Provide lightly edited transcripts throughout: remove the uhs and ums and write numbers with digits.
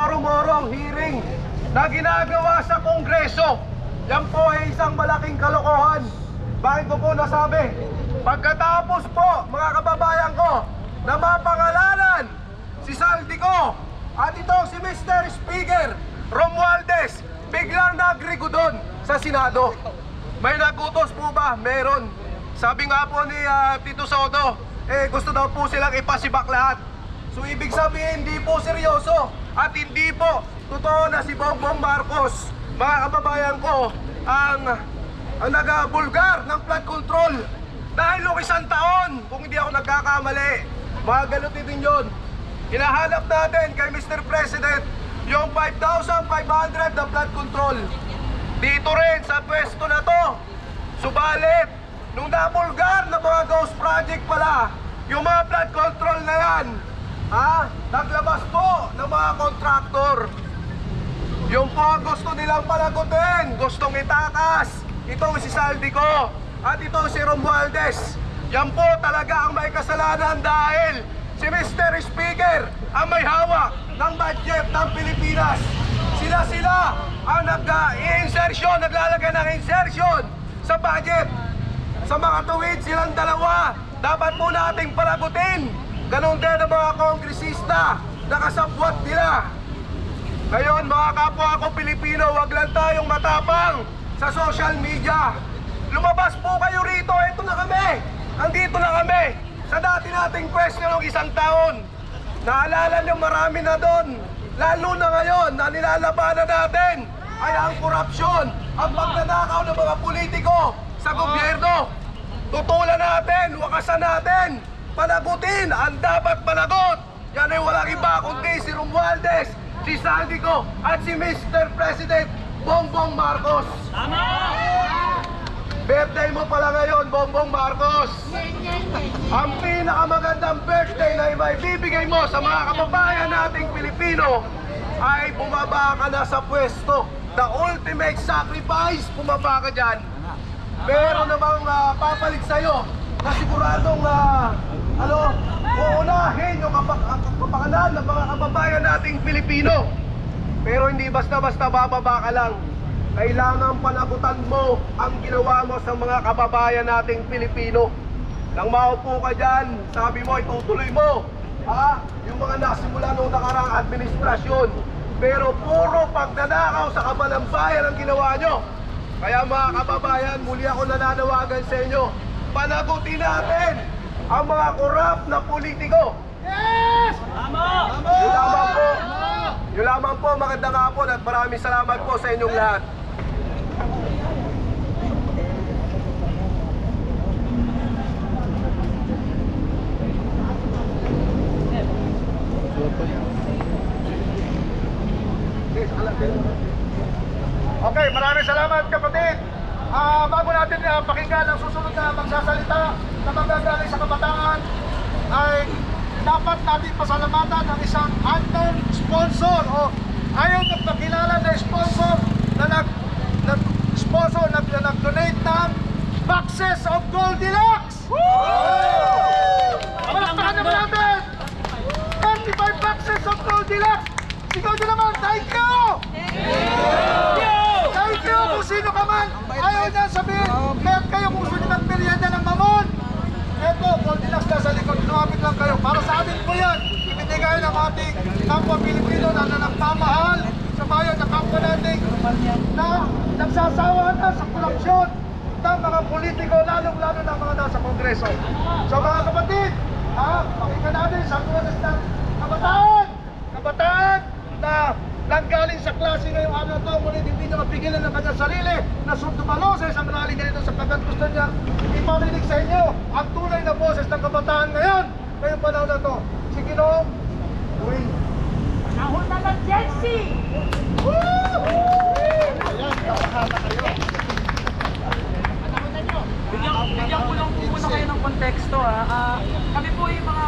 moro-morong hearing na ginagawa sa Kongreso. Yan po ay isang malaking kalokohan. Bakit ko po nasabi? Pagkatapos po, mga kababayan ko, na mapangalanan si Saldico at ito si Mr. Speaker Romualdez, biglang nagrigo doon sa Senado. May nagutos po ba? Meron. Sabi nga po ni Tito Soto, gusto daw po silang ipasibak lahat. So ibig sabihin, hindi po seryoso at hindi po totoo na si Bongbong Marcos, mga kababayan ko, ang nagabulgar ng flood control. Dahil nung 1 taon, kung hindi ako nagkakamali, mga galutin din yun. Hinahanap natin kay Mr. President yung 5,500 na flood control. Dito rin sa pwesto na to. Subalit, nung nabulgar na mga ghost project pala, yung mga flood control na yan, naglabas po ng mga kontraktor. Yung po gusto nilang panagutin, gustong itakas. Itong si Saldico at itong si Romualdez. Yan po talaga ang may kasalanan dahil si Mr. Speaker ang may hawak ng budget ng Pilipinas. Sila ang naglalagay ng insertion sa budget. Sa mga tuwid silang dalawa, dapat po nating panagutin. Ganon din ang mga kongresista na kasabwat nila. Ngayon mga kapwa ko Pilipino, wag lang tayong matapang sa social media. Lumabas po kayo rito, ito na kami. Andito na kami sa dati nating pwesto ng 1 taon. Naalala nyo marami na doon. Lalo na ngayon na nilalabanan natin ay ang korupsyon, ang pagnanakaw ng mga politiko sa gobyerno. Tutulan natin, wakasan natin, panagutin ang dapat panagot. Yan ay walang iba kundi si Romualdez, si Saldico at si Mr. President Bongbong Marcos. Tama! Birthday mo pala ngayon, Bongbong Marcos. Ang pinakamagandang birthday na maibibigay mo sa mga kababayan nating Pilipino ay bumaba ka na sa pwesto. The ultimate sacrifice, bumaba ka dyan. Meron namang papalit sa'yo na siguradong uunahin yung kapakanan ng mga kababayan nating Pilipino. Pero hindi basta-basta bababa ka lang. Kailangan panagutan mo ang ginawa mo sa mga kababayan nating Pilipino. Nang maupo ka dyan, sabi mo itutuloy mo yung mga nasimula noong nakaraang administrasyon. Pero puro pagnanakaw sa kabalang bayan ang ginawa nyo. Kaya mga kababayan, muli ako nananawagan sa inyo, panagutin natin ang mga korap na politiko. Yes! Tama! Yun lamang po, magandang hapon at maraming salamat po sa inyong lahat. Okay, maraming salamat kapatid. Bago natin pakinggan ang susunod na magsasalita na manggagaling sa kabataan, ay dapat natin pasalamatan ang isang unknown sponsor o ayaw na pakilala na sponsor na nag-sponsor, nag-donate ng boxes of Goldilocks! Palakpakan naman natin! 35 boxes of Goldilocks! Sigaw nyo naman, thank you! Thank you kung sino ka man! Ayaw na sabihin, kaya't kayo kung gusto nyo ng merienda ng mamon! Eto, Goldilocks na sa likod, lumapit lang kayo. Para sa atin po yan, ibinigay ng ating kapwa Pilipino na nagmamahal sa bayan na kapwa natin na nagsasawa na sa korupsyon ng mga politiko, lalong-lalo ng mga nasa Kongreso. So mga kapatid, pakinggan natin sa boses ng kabataan na nanggaling sa klase ngayong araw na ito, ngunit hindi niya mapigilan ng kanyang sarili na sundumalo sa isang rally ganito sapagkat gusto niya iparinig sa inyo ang tunay na boses ng kabataan ngayon, ngayong panahon na ito. Si Ginoong Wayne. Panahon na ng Gen Z! Ayan, kapahana kayo. Bigyan ko lang po muna kayo ng konteksto. Kami po yung mga...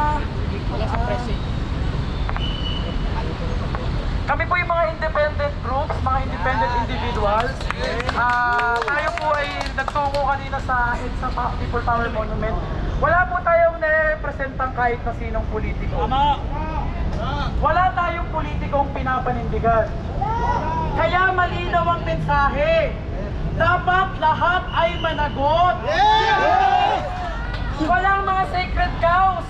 Kami po yung mga independent groups, mga independent individuals. Tayo po ay nagtungo kanina sa EDSA People Power Monument. Wala po tayong nare-representang kahit na sinong politiko. Wala tayong politikong pinapanindigan. Kaya malinaw ang mensahe. Dapat lahat ay managot. Walang mga sacred cows.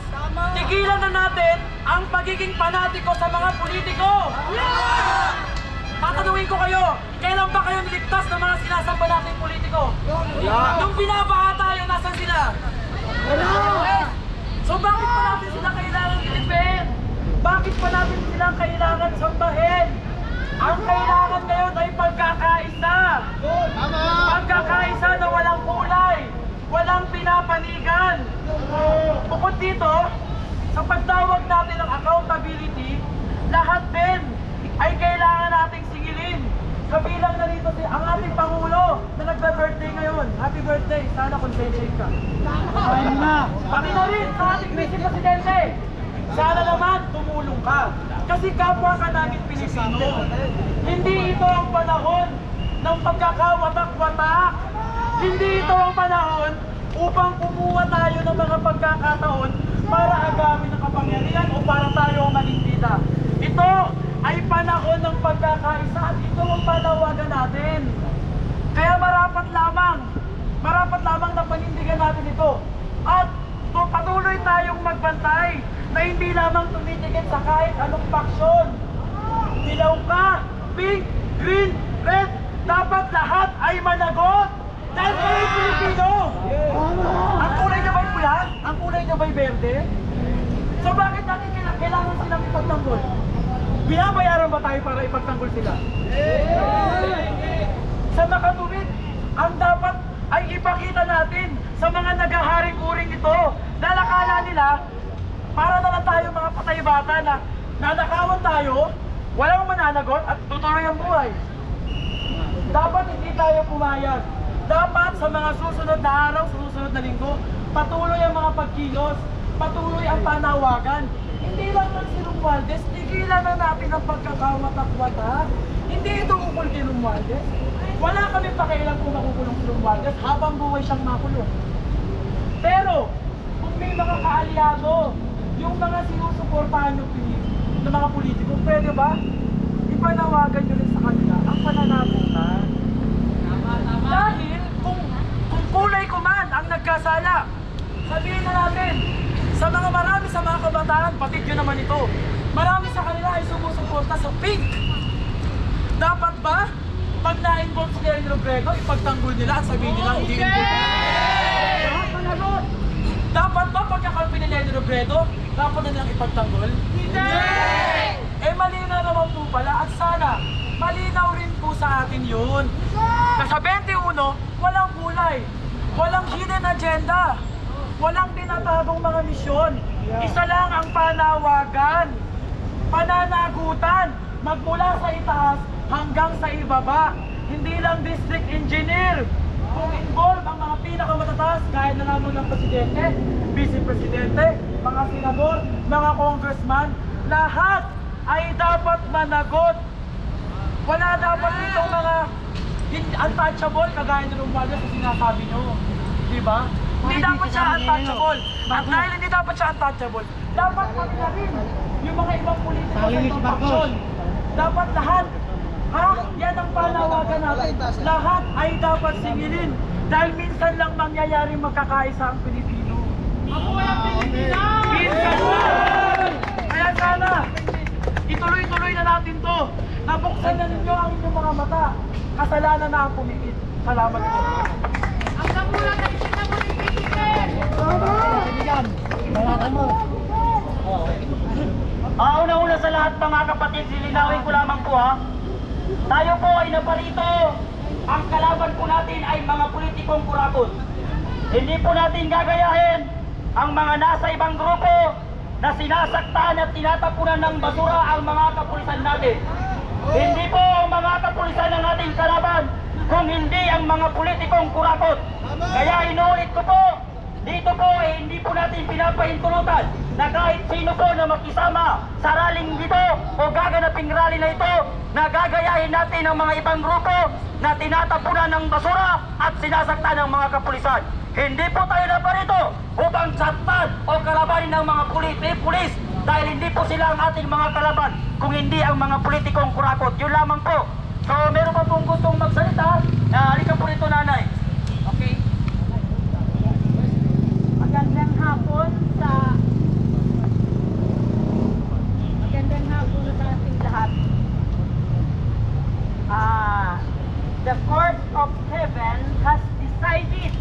Tigilan na natin ang pagiging panatiko sa mga politiko. Tatanungin ko kayo, kailan ba kayo niligtas ng mga sinasamba nating politiko? Nung binabaha tayo, nasan sila? So bakit pa natin sila kailangan ilipin? Bakit pa natin silang kailangan sambahin? Ang kailangan ngayon ay pagkakaisa. Pagkakaisa na walang kulay, walang pinapanigan. Bukod dito, sa pagtawag natin ng accountability, lahat din ay kailangan nating singilin. Kabilang na rito ang ating Pangulo na nagbe-birthday ngayon. Happy birthday! Sana consensya ka. Pati na rin sa ating Vice Presidente. Sana naman tumulong ka. Kasi kapwa ka namin Pilipino. Hindi ito ang panahon ng pagkakawatak-watak. Hindi ito ang panahon upang kumuha tayo ng mga pagkakataon para agamin ang kapangyarihan o para tayo ang maging bida. Ito ay panahon ng pagkakaisa at ito ang panawagan natin. Kaya marapat lamang na panindigan natin ito. At patuloy tayong magbantay na hindi lamang tumitigil sa kahit anong faksyon. Dilaw ka, pink, green, red, dapat lahat ay managot. Dahil kayo Pilipino. Ang kulay niyo ba'y pula? Ang kulay niyo ba'y berde? So bakit natin kailangan silang ipagtanggol? Binabayaran ba tayo para ipagtanggol sila? Sa makatuwid, ang dapat ay ipakita natin sa mga naghaharing-uring ito na nakala nila para na lang tayo mga patay bata na nanakawan tayo, walang mananagot at tutuloy ang buhay. Dapat hindi tayo pumayag. Dapat sa mga susunod na araw, sa susunod na linggo, patuloy ang mga pagkilos, patuloy ang panawagan. Hindi lang ng si Romualdez, tigilan na natin ang pagkakawatak-watak. Hindi ito ukol kay Romualdez. Wala kami pakialam kung makukulong si Romualdez habang buhay siyang makulong. Pero, kung may mga kaalyado, yung mga sinusuportahan nyo ng mga politiko, pwede ba? Ipanawagan nyo rin sa kanila ang pananagutan. Dahil kung kulay ko man ang nagkasala, sabihin na natin, sa mga kabataan, patid yun naman ito, marami sa kanila ay sumusuporta sa pink. Dapat ba, pag na-involve si Lenny Robredo, ipagtanggol nila at sabihin nila hindi involved? Dapat ba pagkakampi ni Lenny Robredo, dapat na nilang ipagtanggol? Hindi! Eh malinaw naman po pala at sana malinaw rin po sa atin yun. Na sa 21, walang kulay, walang hidden agenda, walang tinatagong mga misyon. Isa lang ang panawagan, pananagutan, magmula sa itaas hanggang sa ibaba. Hindi lang district engineer. Kung involved ang mga pinakamatataas, gaya na lamang ng presidente, vice presidente, mga senador, mga congressman, lahat ay dapat managot. Wala dapat ditong mga untouchable, kagaya ng Romualdez na sinasabi nyo. Diba? Hindi dapat siya untouchable. At dahil hindi dapat siya untouchable, dapat pati na rin yung mga ibang politiko sa ibang faksyon. Dapat lahat, yan ang panawagan natin. Lahat ay dapat singilin. Dahil minsan lang mangyayari magkakaisa ang Pilipino. Ako ang Pilipino! Minsan lang! Kaya sana, ituloy-tuloy na natin to. Nabuksan na ninyo ang inyong mga mata. Kasalanan na ang pumikit. Salamat po. Ang kamulan na isip mo ni Pilipinas! Una-una sa lahat mga kapatid, lilinawin ko lamang po tayo po ay naparito. Ang kalaban po natin ay mga politikong kurakot. Hindi po natin gagayahin ang mga nasa ibang grupo na sinasaktan at tinatapunan ng basura ang mga kapulisan natin. Hindi po ang mga kapulisan ng ating kalaban kung hindi ang mga politikong kurakot. Kaya inuulit ko po, dito po ay hindi po natin pinapahintulutan na kahit sino po na makisama sa raling dito o gaganaping rally na ito, na gagayahin natin ang mga ibang grupo na tinatapunan ng basura at sinasaktan ng mga kapulisan. Hindi po tayo naparito upang saktan o kalabanin ng mga pulis dahil hindi po sila ang ating mga kalaban kung hindi ang mga politikong kurakot. Yun lamang po. So meron pa pong gustong magsalita, halika po rito nanay. Okay. Magandang hapon sa ating lahat. The Court of Heaven has decided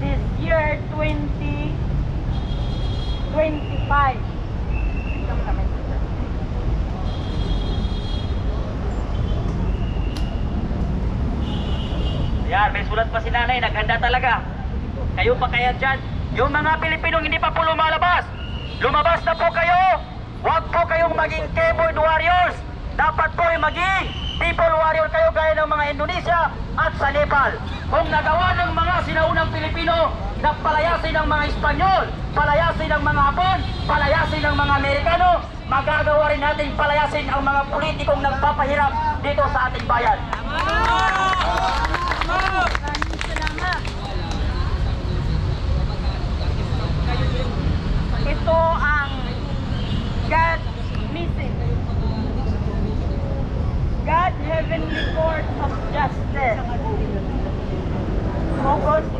this year 2025. Yan, may sulat pa si nanay, naghanda talaga. Kayo pa kaya dyan? Yung mga Pilipinong hindi pa po lumalabas, lumabas na po kayo! Huwag po kayong maging keyboard warriors! Dapat po ay maging people warrior kayo gaya ng mga Indonesia at sa Nepal. Kung nagawa ng mga sinaunang Pilipino na palayasin ng mga Espanyol, palayasin ng mga Hapon, palayasin ng mga Amerikano, magagawa rin natin palayasin ang mga politikong nagpapahirap dito sa ating bayan. Maraming salamat. Ito ang God message. God Heavenly Court of Justice. August 8,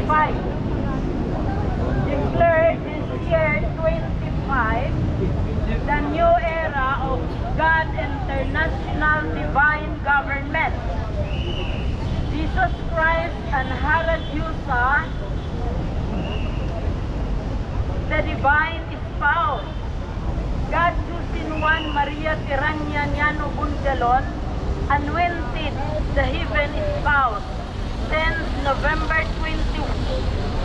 2025. Declared this year 25 the new era of God International Divine Government. Jesus Christ and Harad Yusa, the divine spouse. God Jusin Juan Maria Tiranya Niano Bungalon, anointed the heaven spouse since November 21,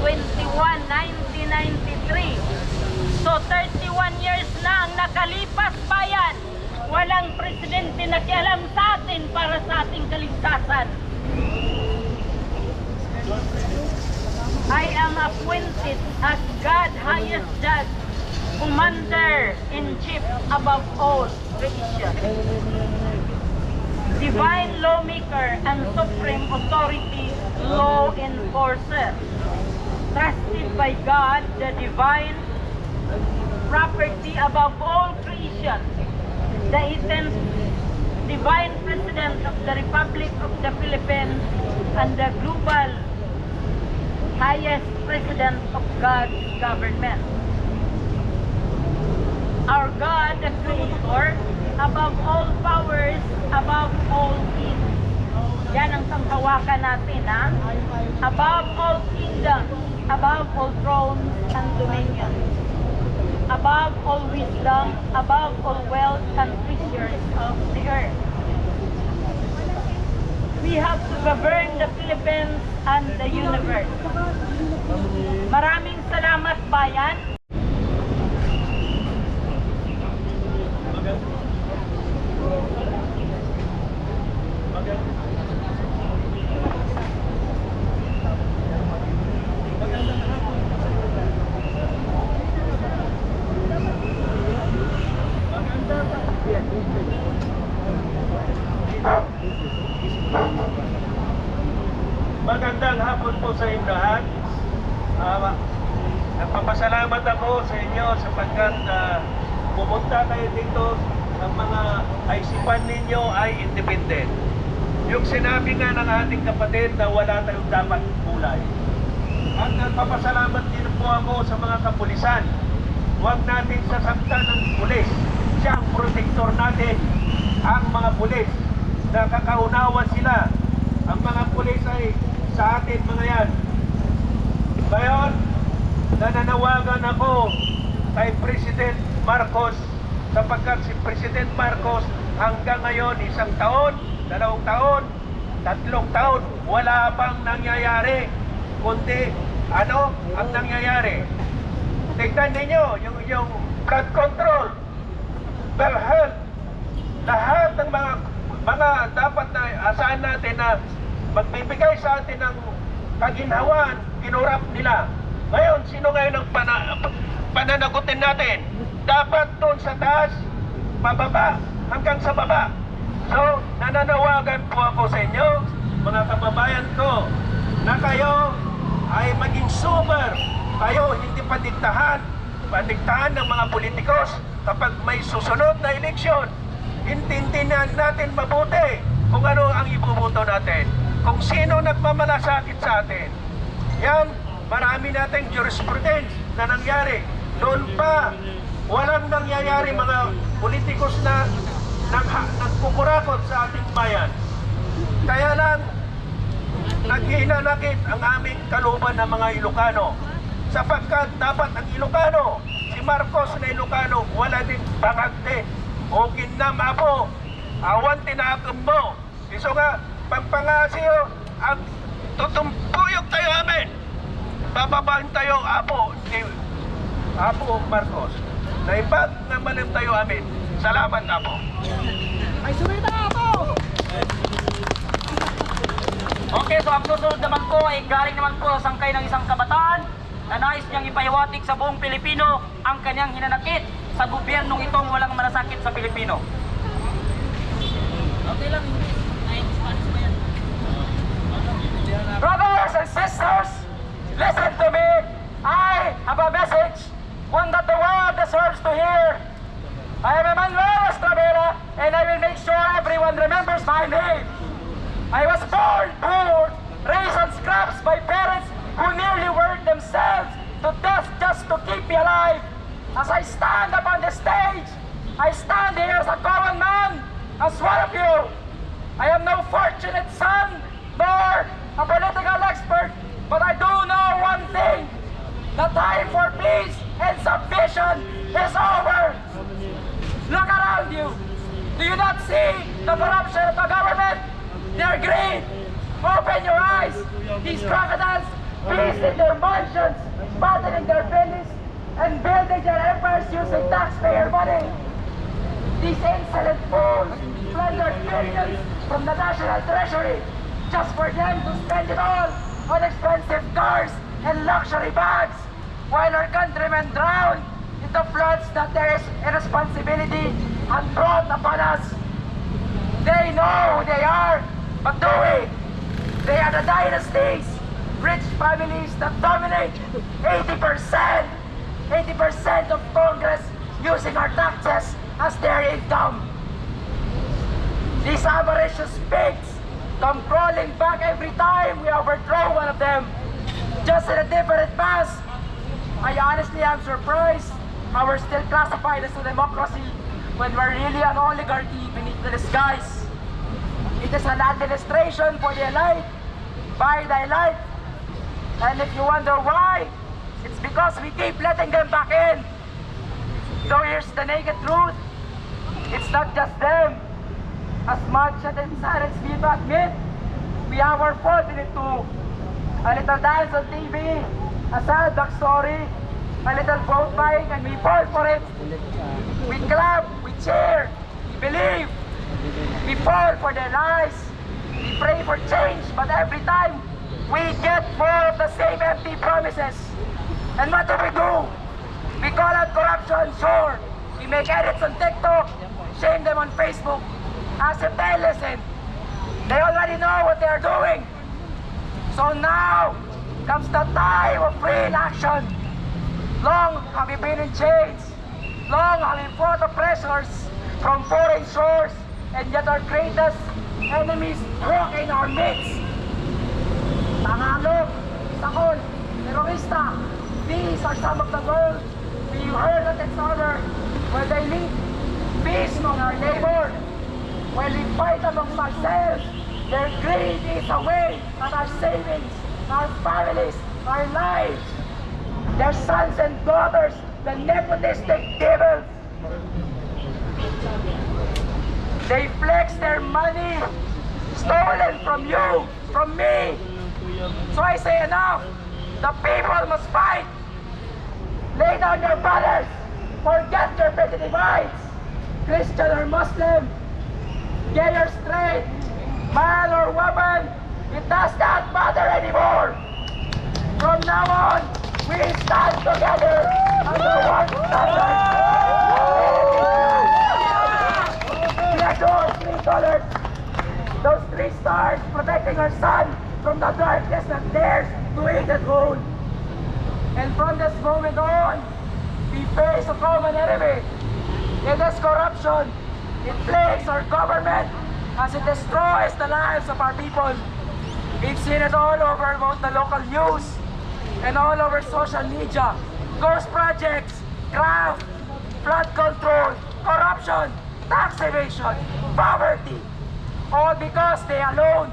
1993. So 31 years na ang nakalipas bayan. Walang presidente na kialam sa atin para sa ating kaligtasan. I am appointed as God highest judge, commander-in-chief above all creation, divine lawmaker and supreme authority law enforcer, trusted by God, the divine property above all creation, the 18th divine president of the Republic of the Philippines and the global highest president of God's government. Our God, the Creator, above all powers, above all kings. Yan ang panghawakan natin, ha? Above all kingdoms, above all thrones and dominions, above all wisdom, above all wealth and treasures of the earth. We have to govern the Philippines and the universe. Maraming salamat, bayan. Magandang hapon po sa inyo lahat. Nagpapasalamat ako sa inyo sapagkat pumunta kayo dito. Ang mga isipan ninyo ay independent. Yung sinabi nga ng ating kapatid na wala tayong dapat kulay. At nagpapasalamat din po ako sa mga kapulisan. Huwag natin sasaktan ng pulis. Siya ang protektor natin. Ang mga pulis na kakaunawa sila. Ang mga pulis ay sa atin mga yan. Ngayon, nananawagan ako kay President Marcos sapagkat si President Marcos hanggang ngayon 1 taon, 2 taon, 3 taon, wala pang nangyayari. Kundi, ano ang nangyayari? Tignan ninyo yung blood control, well health, lahat ng mga dapat na asahan natin na magbibigay sa atin ng kaginhawan, kinurap nila. Ngayon, sino ngayon ang pananagutin natin? Dapat doon sa taas, pababa, hanggang sa baba. So, nananawagan po ako sa inyo, mga kababayan ko, na kayo ay maging sober. Kayo hindi padiktahan. padiktahan ng mga politikos kapag may susunod na eleksyon, intindihan natin mabuti kung ano ang ibubuto natin, kung sino nagmamalasakit sa atin. Yan, marami nating jurisprudence na nangyari. Noon pa, walang nangyayari mga politikos na nagkukurakot sa ating bayan. Kaya lang, naghihinanakit ang aming kalooban ng mga Ilocano. Sapagkat dapat ang Ilocano, si Marcos na Ilocano, wala din bangagte. O kinamabo, awan tinakam mo. Iso nga, pagpangasiyo, ang tutumpuyog tayo amin. Bababahin tayo, Apo Marcos. Naipag na malim tayo amin. Salamat, Apo. Okay, so ang susunod naman po ay galing naman po sa sangkay ng isang kabataan na nais niyang ipahiwatig sa buong Pilipino ang kanyang hinanakit sa gobyernong itong walang malasakit sa Pilipino. Okay lang, brothers and sisters, listen to me. I have a message, one that the world deserves to hear. I am Emmanuel Estrabera, and I will make sure everyone remembers my name. I was born poor, raised on scraps by parents who nearly worked themselves to death just to keep me alive. As I stand up on the stage, I stand here as a common man, as one of you. I am no fortunate son, nor a political expert, but I do know one thing. The time for peace and submission is over. Look around you. Do you not see the corruption of the government? Their greed. Open your eyes. These crocodiles feast in their mansions, fattening their bellies, and building their empires using taxpayer money. These insolent fools plundered billions from the national treasury just for them to spend it all on expensive cars and luxury bags, while our countrymen drown in the floods that their irresponsibility had brought upon us. They know who they are, but do we? They are the dynasties, rich families that dominate 80% of Congress using our taxes as their income. These avaricious pigs come crawling back every time we overthrow one of them, just in a different mass. I honestly am surprised how we're still classified as a democracy when we're really an oligarchy beneath the disguise. It is an administration for the elite, by the elite. And if you wonder why, it's because we keep letting them back in. So here's the naked truth. It's not just them. As much as it saddens me to admit, we have our fault in it too. A little dance on TV, a sad backstory, a little vote buying, and we fall for it. We clap, we cheer, we believe. We fall for their lies. We pray for change, but every time we get more of the same empty promises. And what do? We call out corruption, sure. We make edits on TikTok, shame them on Facebook, as if they listen. They already know what they're doing. So now comes the time of real action. Long have we been in chains. Long have we fought oppressors from foreign shores, and yet our greatest enemies walk in our midst. Tagalog, Sakon, Terorista, these are some of the words we heard at its honor, where they lead peace among our neighbor. While we fight amongst ourselves, their greed is away at our savings, our families, our lives. Their sons and daughters, the nepotistic devils. They flex their money, stolen from you, from me. So I say enough. The people must fight. Lay down your banners. Forget your petty divides. Christian or Muslim, gay or straight, man or woman, it does not matter anymore. From now on, we stand together under one standard. We adore 3 colors. Those 3 stars protecting our sun from the darkness that dares to eat at home. And from this moment on, we face a common enemy. It is corruption. It plagues our government as it destroys the lives of our people. We've seen it all over both the local news and all over social media. Ghost projects, graft, flood control, corruption, tax evasion, poverty. All because they alone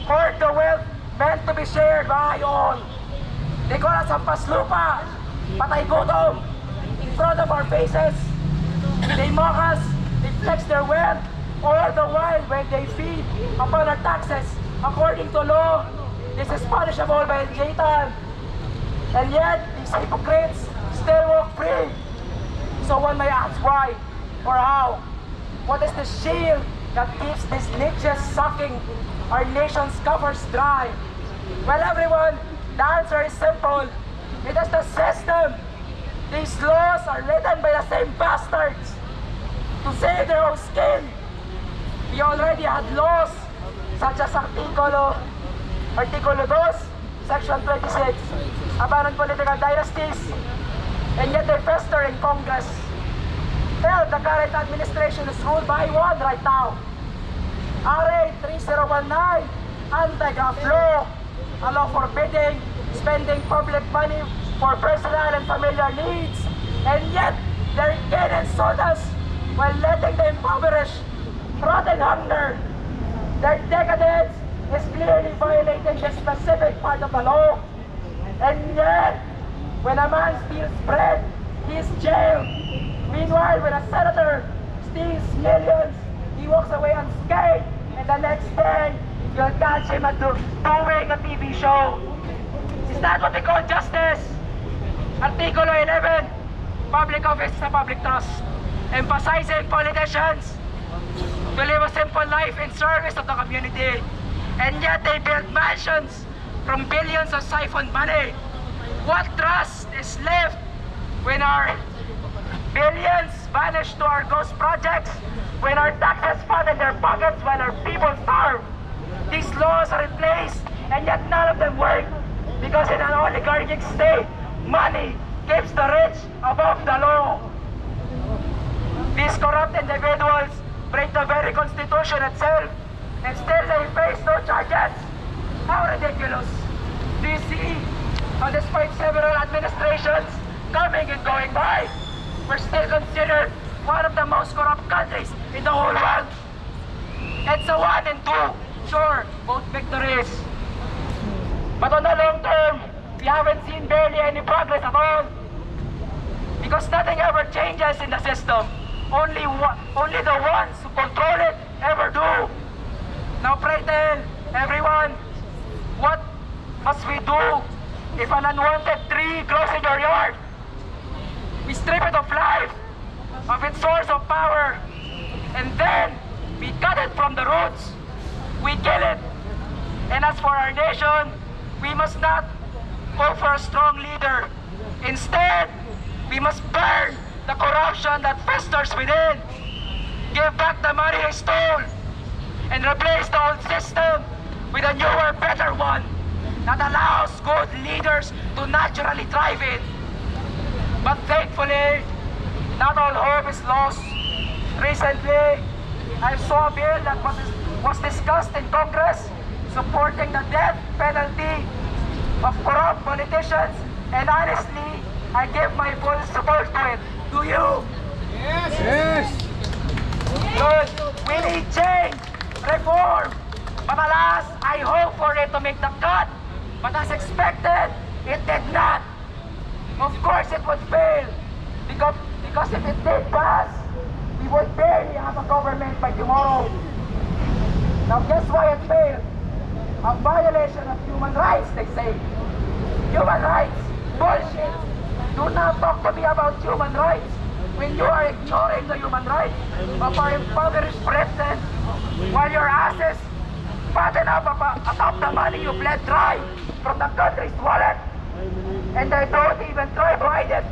hoard the wealth meant to be shared by all. They call us hampas lupa, patay gutom, in front of our faces. They mock us, they flex their wealth, all the while when they feed upon our taxes according to law. This is punishable by Jaitan. And yet, these hypocrites still walk free. So one may ask why or how. What is the shield that keeps these niches sucking our nation's coffers dry? Well, everyone, the answer is simple. It is the system. These laws are written by the same bastards to save their own skin. We already had laws such as Artikulo 2, Section 26, about political dynasties, and yet they fester in Congress. Hell, the current administration is ruled by one right now. RA 3019, anti-graft law, a law forbidding spending public money for personal and familiar needs, and yet they're getting sodas while letting the impoverished rot in hunger. Their decadence is clearly violating the specific part of the law. And yet, when a man steals bread, he is jailed. Meanwhile, when a senator steals millions, he walks away unscathed. And the next day, you'll catch him at doing a TV show. Is that what we call justice? Artikulo 11, public office sa public trust, emphasizing politicians to live a simple life in service of the community. And yet they build mansions from billions of siphoned money. What trust is left when our billions vanish to our ghost projects, when our taxes fund in their pockets while our people starve? These laws are in place, and yet none of them work, because in an oligarchic state, money keeps the rich above the law. These corrupt individuals break the very constitution itself, and still they face no charges. How ridiculous! Do you see how despite several administrations coming and going by, we're still considered one of the most corrupt countries in the whole world? It's a 1 and 2, sure, both victories. But on the long term, we haven't seen barely any progress at all. Because nothing ever changes in the system. Only the ones who control it ever do. Now pray tell everyone, what must we do if an unwanted tree grows in your yard? We strip it of life, of its source of power, and then we cut it from the roots. We kill it. And as for our nation, we must not go for a strong leader. Instead, we must burn the corruption that festers within. Give back the money they stole and replace the old system with a newer, better one that allows good leaders to naturally thrive in. But thankfully, not all hope is lost. Recently, I saw a bill that was discussed in Congress supporting the death penalty of corrupt politicians, and honestly, I give my full support to it. Do you? Yes! Good. We need change, reform. But alas, I hope for it to make the cut. But as expected, it did not. Of course it would fail. Because if it did pass, we would barely have a government by tomorrow. Now guess why it failed? A violation of human rights, they say. Human rights? Bullshit! Do not talk to me about human rights when you are ignoring the human rights of our impoverished brethren, while your asses fatten up atop the money you bled dry from the country's wallet, and they don't even try to hide it.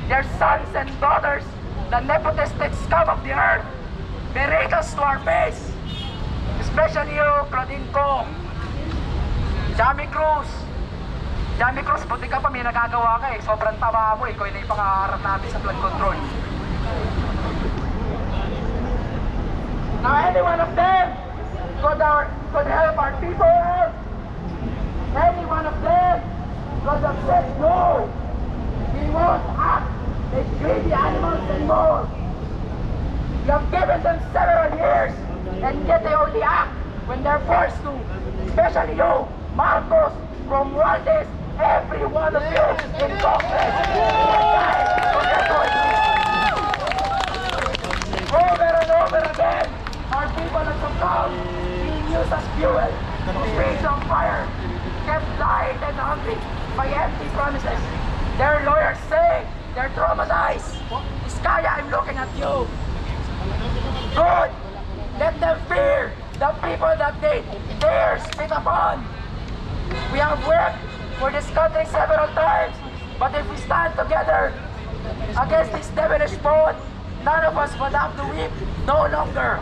Their sons and daughters, the nepotistic scum of the earth, berate us to our face, especially you, Claudine Co, Jamie Cruz, Dami Cross, buti ka pa, may nagagawa ka eh. Sobrang taba mo, ikaw na yung pangaharap natin sa flood control. Now any one of them could help our people. Any one of them could have said no. We won't act like greedy animals anymore. You have given them several years, and yet they only act when they're forced to. Especially you, Marcos, Romualdez, every one of you in Congress. Over and over again, our people at some town being used as fuel to feed on fire, kept light and hungry by empty promises. Their lawyers say they're traumatized. Iskaya, I'm looking at you. Good. Let them fear the people that they dare spit upon. We have worked for this country several times, but if we stand together against this devilish mode, none of us will have to weep no longer.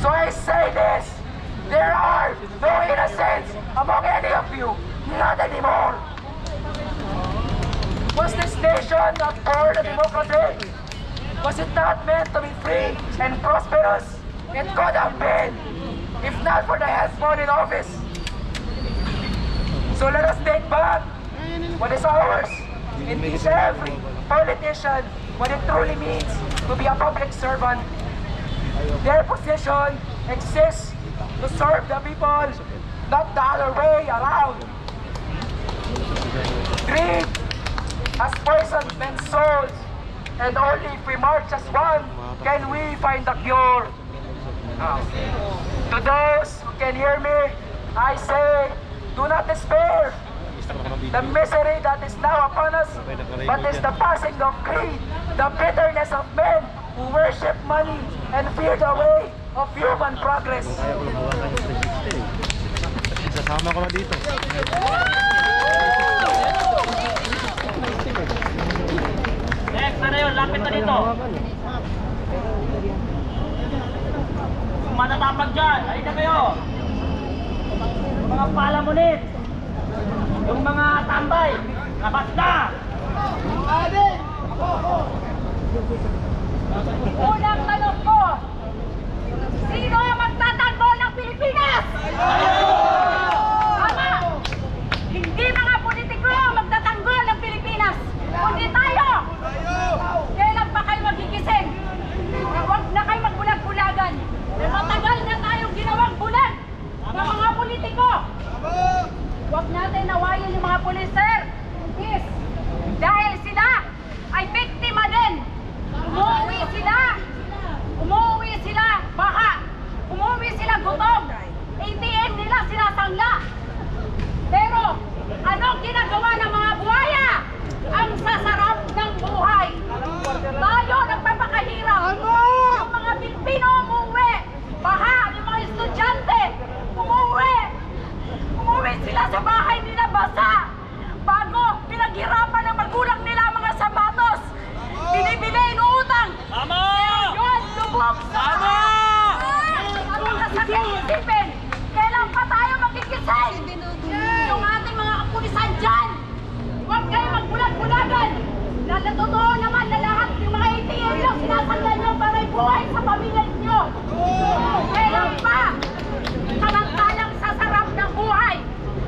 So I say this, there are no innocents among any of you, not anymore. Was this nation not born a democracy? Was it not meant to be free and prosperous? It could have been, if not for the headsman in office. So let us take back what is ours and teach every politician what it truly means to be a public servant. Their position exists to serve the people, not the other way around. Greed has poisoned men's souls, and only if we march as one can we find the cure. To those who can hear me, I say, do not despair. The misery that is now upon us, but is the passing of greed, the bitterness of men who worship money and fear the way of human progress. Sasama ko na dito. Next, ano yun? Lapit na dito. Kung matatapag dyan, halika kayo. Yung mga palamunit, yung mga tambay, labas na! Unang tanong ko, sino ang magtatanggol ng Pilipinas? Tama! Hindi mga politiko ang magtatanggol ng Pilipinas, kundi tayo! Kailan pa kayo magigising? Huwag na kayo magbulag-bulagan. Matagal na tayong ginawang bulag ng mga politiko. Huwag natin nawayin yung mga pulis, sir. Yes. Dahil sila ay biktima din. Umuwi sila baka. Umuwi sila gutom. ATM nila sinasangla. Pero anong ginagawa ng mga buhaya? Ang sasarap ng buhay. Tayo nagpapakahirap. Yung mga Pilipino umuwi. Baha, yung mga estudyante umuwi. Umuwi sila sa bahay nila basa. Bago pinaghirapan ng magulang nila ang mga sapatos. Binibili, inuutang. Tama! Yun, lubog sa Anong nasakit isipin? Kailan pa tayo magkikisay? Yung ating mga kapulisan dyan. Huwag kayo magbulag-bulagan. Dahil totoo naman na lahat ng mga ATM nyo, sinasanglan nyo para buhay sa pamilya nyo. Kailan pa? Samantalang sa sarap ng buhay.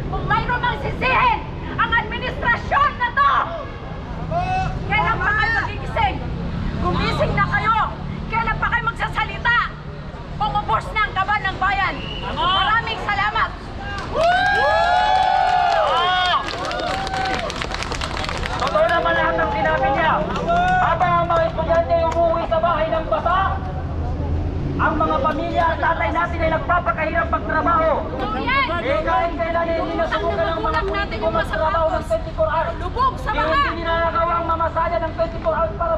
Kung mayroon mang sisihin ang administrasyon na to. Kailan pa kayo magigising? Gumising na kayo. Kailan pa kayo magsasalita? Umubos na ang kaban ng bayan. Maraming salamat. Totoo naman lahat ng sinabi niya. Habang ang mga estudyante ay umuwi sa bahay ng basa, ang mga pamilya at tatay natin ay nagpapakahirap magtrabaho. Eh kahit kailan hindi nasubukan ng mga politiko magtrabaho ng 24 hours. Lubog sa Hindi mga. ninanagawa ang mamasada ng 24 hours para